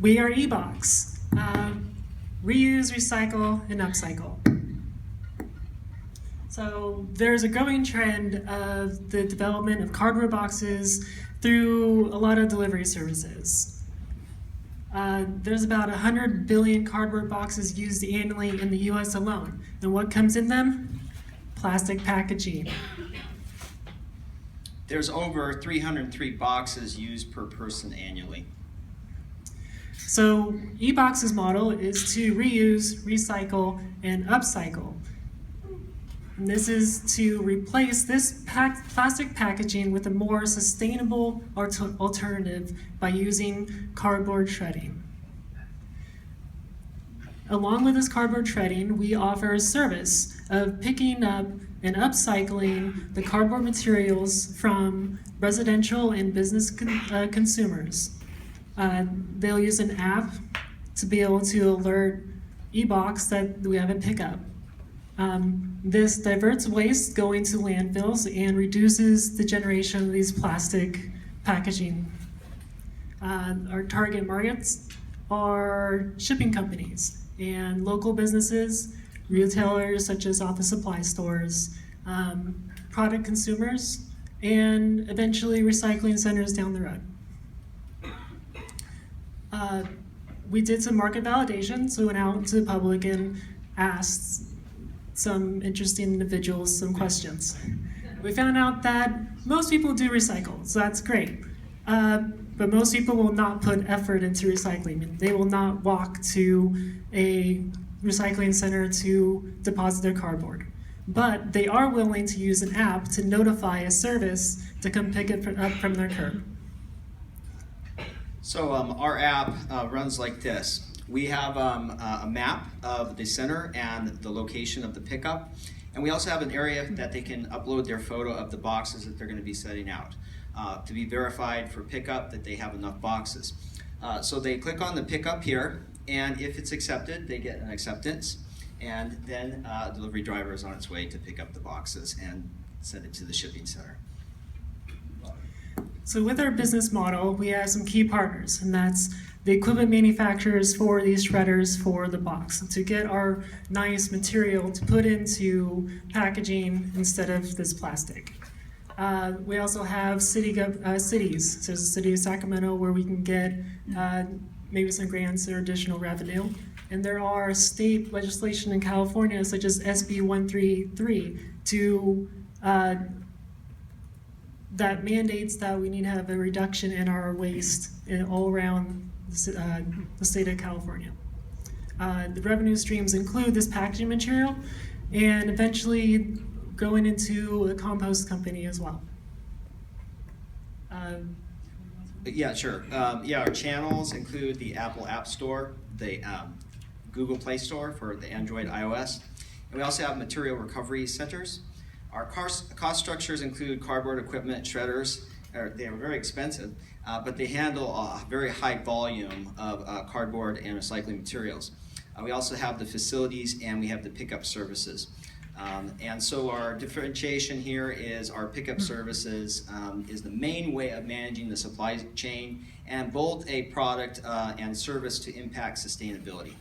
We are eeBox. Reuse, recycle, and upcycle. So there's a growing trend of the development of cardboard boxes through a lot of delivery services. There's about 100 billion cardboard boxes used annually in the US alone. And what comes in them? Plastic packaging. There's over 303 boxes used per person annually. So eeBox's model is to reuse, recycle, and upcycle. And this is to replace this plastic packaging with a more sustainable alternative by using cardboard shredding. Along with this cardboard shredding, we offer a service of picking up and upcycling the cardboard materials from residential and business consumers. They'll use an app to be able to alert eeBox that we have a pickup. This diverts waste going to landfills and reduces the generation of these plastic packaging. Our target markets are shipping companies and local businesses, retailers such as office supply stores, product consumers, and eventually recycling centers down the road. We did some market validation, so we went out to the public and asked some interesting individuals some questions. We found out that most people do recycle, so that's great. But most people will not put effort into recycling. They will not walk to a recycling center to deposit their cardboard. But they are willing to use an app to notify a service to come pick it up from their curb. So our app runs like this. We have a map of the center and the location of the pickup. And we also have an area that they can upload their photo of the boxes that they're going to be setting out to be verified for pickup that they have enough boxes. So they click on the pickup here, and if it's accepted, they get an acceptance. And then a delivery driver is on its way to pick up the boxes and send it to the shipping center. So with our business model, we have some key partners, and that's the equipment manufacturers for these shredders for the box to get our nice material to put into packaging instead of this plastic. We also have cities. So there's the city of Sacramento where we can get maybe some grants or additional revenue. And there are state legislation in California, such as SB 133, that mandates that we need to have a reduction in our waste all around the state of California. The revenue streams include this packaging material and eventually going into a compost company as well. Yeah, sure. Our channels include the Apple App Store, the Google Play Store for the Android, iOS, and we also have material recovery centers. Our cost structures include cardboard equipment, shredders. They are very expensive, but they handle a very high volume of cardboard and recycling materials. We also have the facilities and we have the pickup services. And so our differentiation here is our pickup services is the main way of managing the supply chain and both a product and service to impact sustainability.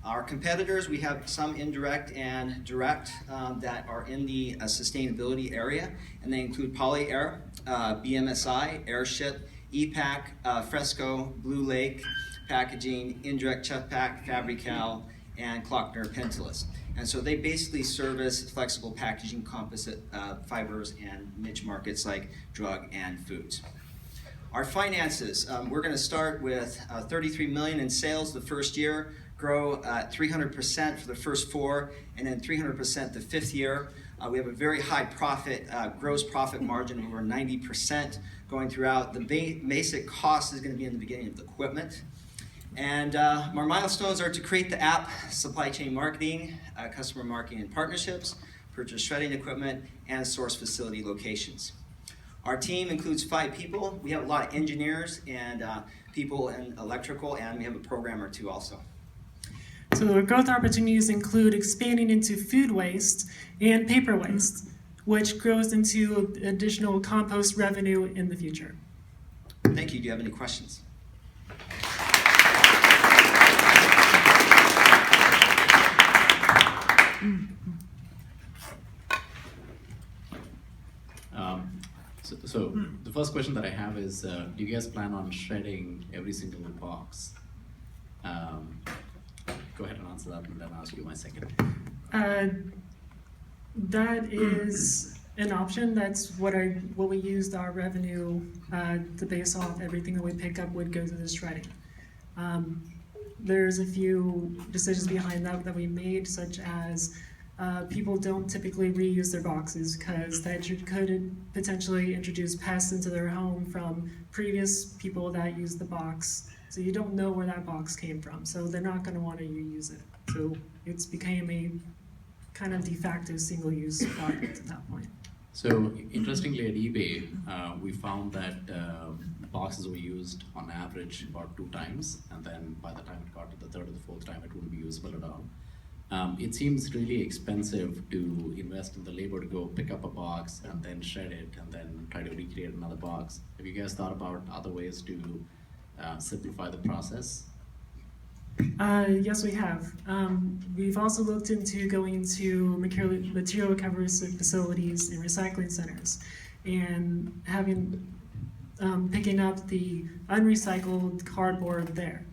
Our competitors, we have some indirect and direct that are in the sustainability area, and they include PolyAir, BMSI, Airship, EPAC, Fresco, Blue Lake Packaging, Indirect Chuckpack, Fabrical, and Klockner Pentalus. And so they basically service flexible packaging, composite fibers, and niche markets like drug and foods. Our finances, we're going to start with $33 million in sales the first year, grow 300% for the first 4, and then 300% the 5th year. We have a very high profit, gross profit margin of over 90% going throughout. The basic cost is going to be in the beginning of the equipment. And our milestones are to create the app, supply chain marketing, customer marketing and partnerships, purchase shredding equipment, and source facility locations. Our team includes 5 people. We have a lot of engineers and people in electrical, and we have a programmer too also. So our growth opportunities include expanding into food waste and paper waste, which grows into additional compost revenue in the future. Thank you. Do you have any questions? So the first question that I have is, do you guys plan on shredding every single box? Go ahead and answer that, and then I'll ask you my second. That is an option. That's what we used our revenue to base off. Everything that we pick up would go to the shredding. There's a few decisions behind that we made, such as people don't typically reuse their boxes because that could potentially introduce pests into their home from previous people that used the box. So you don't know where that box came from, so they're not going to want to reuse it. So it's became a kind of de facto single-use product at that point. So interestingly, at eBay, we found that boxes were used on average about 2 times, and then by the time it got to the 3rd or the 4th time, it wouldn't be usable at all. It seems really expensive to invest in the labor to go pick up a box and then shred it and then try to recreate another box. Have you guys thought about other ways to simplify the process? Yes, we have. We've also looked into going to material recovery facilities and recycling centers and picking up the unrecycled cardboard there.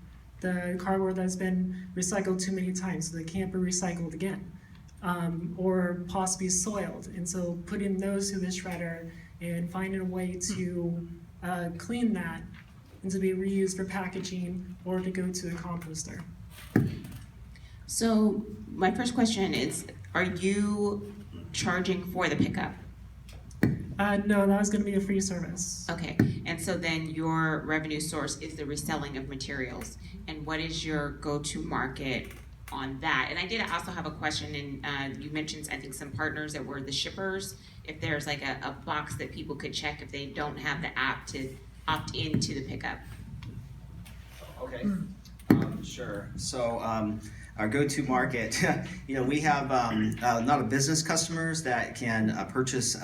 The cardboard that's been recycled too many times, so they can't be recycled again, or possibly soiled. And so putting those through the shredder and finding a way to clean that and to be reused for packaging or to go to a composter. So my first question is, are you charging for the pickup? No, that was going to be a free service. Okay, and so then your revenue source is the reselling of materials. And what is your go-to market on that? And I did also have a question, and you mentioned, I think, some partners that were the shippers. If there's like a box that people could check if they don't have the app to opt into the pickup. Okay, sure. So our go-to market, we have a lot of business customers that can purchase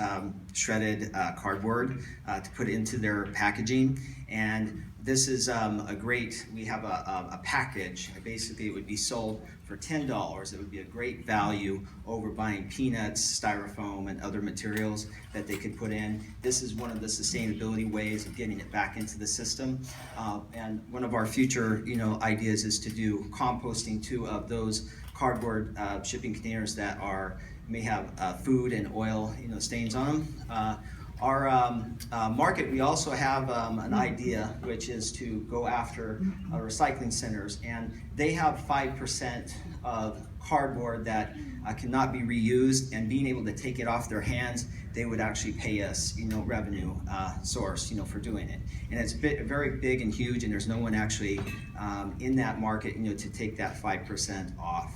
shredded cardboard to put into their packaging, and this is we have a package. Basically, it would be sold for $10. It would be a great value over buying peanuts, styrofoam, and other materials that they could put in. This is one of the sustainability ways of getting it back into the system. And one of our future, ideas is to do composting too of those cardboard shipping containers that may have food and oil, stains on them. Our market, we also have an idea, which is to go after recycling centers, and they have 5% of cardboard that cannot be reused, and being able to take it off their hands, they would actually pay us, revenue source, for doing it. And it's very big and huge, and there's no one actually in that market, to take that 5% off.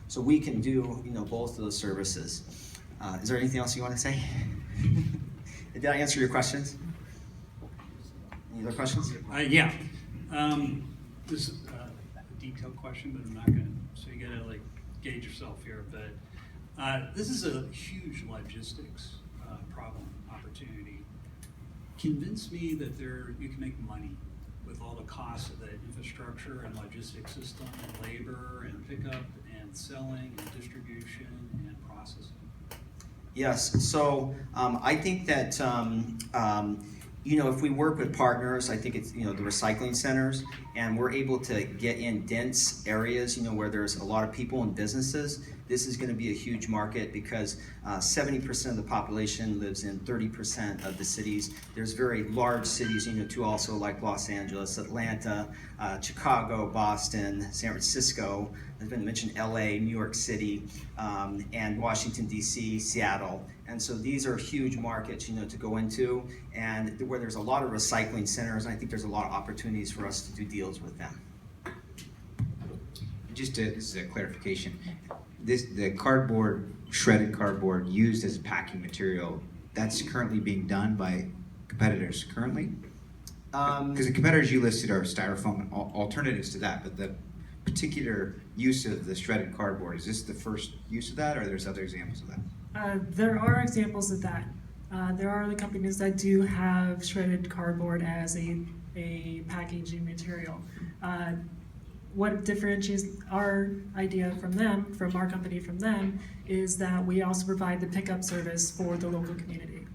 So we can do, both of those services. Is there anything else you want to say? Did I answer your questions? Any other questions? Yeah. This is a detailed question, but I'm not going to, so you got to gauge yourself here. But this is a huge logistics problem, opportunity. Convince me that you can make money with all the costs of the infrastructure and logistics system and labor and pickup and selling and distribution and processing. Yes, so I think that if we work with partners, I think it's the recycling centers, and we're able to get in dense areas, where there's a lot of people and businesses. This is going to be a huge market because 70% of the population lives in 30% of the cities. There's very large cities, too, also like Los Angeles, Atlanta, Chicago, Boston, San Francisco. There's been mentioned LA, New York City, and Washington, D.C., Seattle. And so these are huge markets, to go into, and where there's a lot of recycling centers, and I think there's a lot of opportunities for us to do deals with them. This is a clarification. The cardboard, shredded cardboard used as a packing material, that's currently being done by competitors currently? Because the competitors you listed are styrofoam and alternatives to that, but the particular use of the shredded cardboard, is this the first use of that, or there's other examples of that? There are examples of that. There are the companies that do have shredded cardboard as a packaging material. what differentiates our idea from them, from our company from them, is that we also provide the pickup service for the local community.